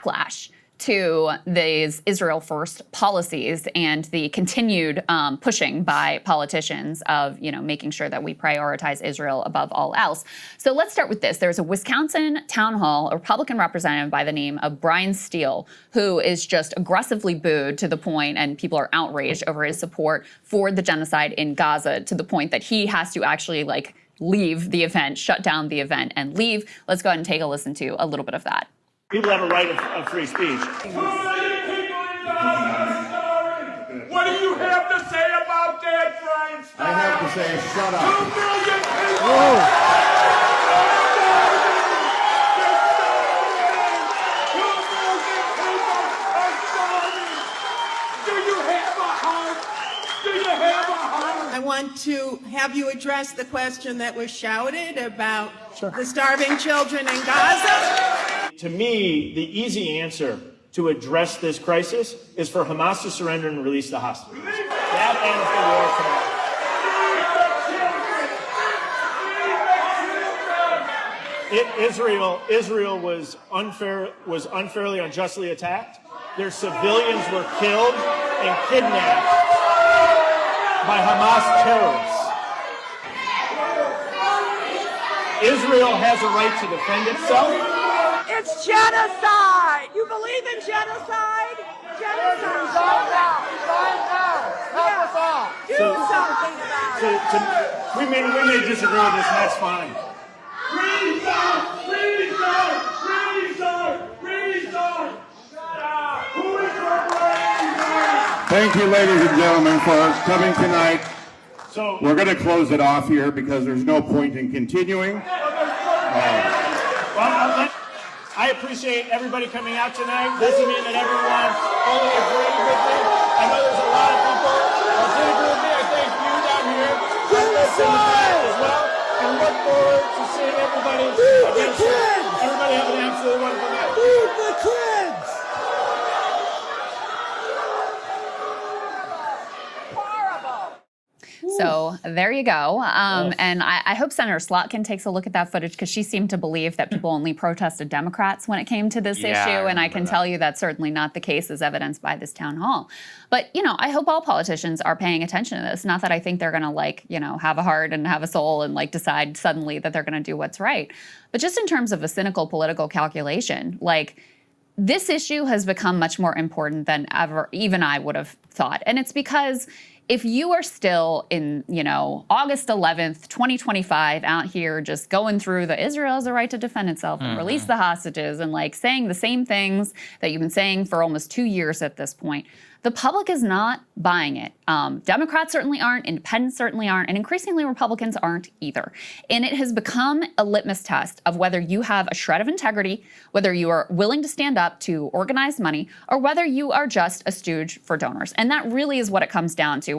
backlash to these Israel first policies and the continued pushing by politicians of, making sure that we prioritize Israel above all else. So let's start with this. There's a Wisconsin town hall, a Republican representative by the name of Bryan Steil, who is just aggressively booed to the point, and people are outraged over his support for the genocide in Gaza, to the point that he has to actually leave the event, shut down the event and leave. Let's go ahead and take a listen to a little bit of that. People have a right of free speech. 2 million people in Gaza starving. What do you have to say about that, Bryan Steil? I have to say, shut up. 2 million people. Whoa. I want to have you address the question that was shouted about the starving children in Gaza. To me, the easy answer to address this crisis is for Hamas to surrender and release the hostages. That ends the war tomorrow. Israel was unfairly, unjustly attacked. Their civilians were killed and kidnapped by Hamas terrorists. Israel has a right to defend itself. It's genocide! You believe in genocide? Genocide! Resign now! Help us all! Do something about it! We may disagree with this, and that's fine. Resign! Who is your president? Thank you, ladies and gentlemen, for coming tonight. So we're going to close it off here because there's no point in continuing. I appreciate everybody coming out tonight. Doesn't mean that everyone only agreed with me. I know there's a lot of people that did agree with me. I thank you down here. As well. And look forward to seeing everybody again soon. Everybody have an absolutely wonderful night. Feed the kids! So there you go. And I hope Senator Slotkin takes a look at that footage, because she seemed to believe that people only protested Democrats when it came to this issue. And I can tell you that's certainly not the case, as evidenced by this town hall. But, I hope all politicians are paying attention to this. Not that I think they're going to have a heart and have a soul and decide suddenly that they're going to do what's right. But just in terms of a cynical political calculation, this issue has become much more important than ever, even I would have thought. And it's because if you are still in, August 11th, 2025, out here just going through the Israel has a right to defend itself and release the hostages and saying the same things that you've been saying for almost 2 years at this point, the public is not buying it. Democrats certainly aren't, independents certainly aren't, and increasingly Republicans aren't either. And it has become a litmus test of whether you have a shred of integrity, whether you are willing to stand up to organized money, or whether you are just a stooge for donors. And that really is what it comes down to.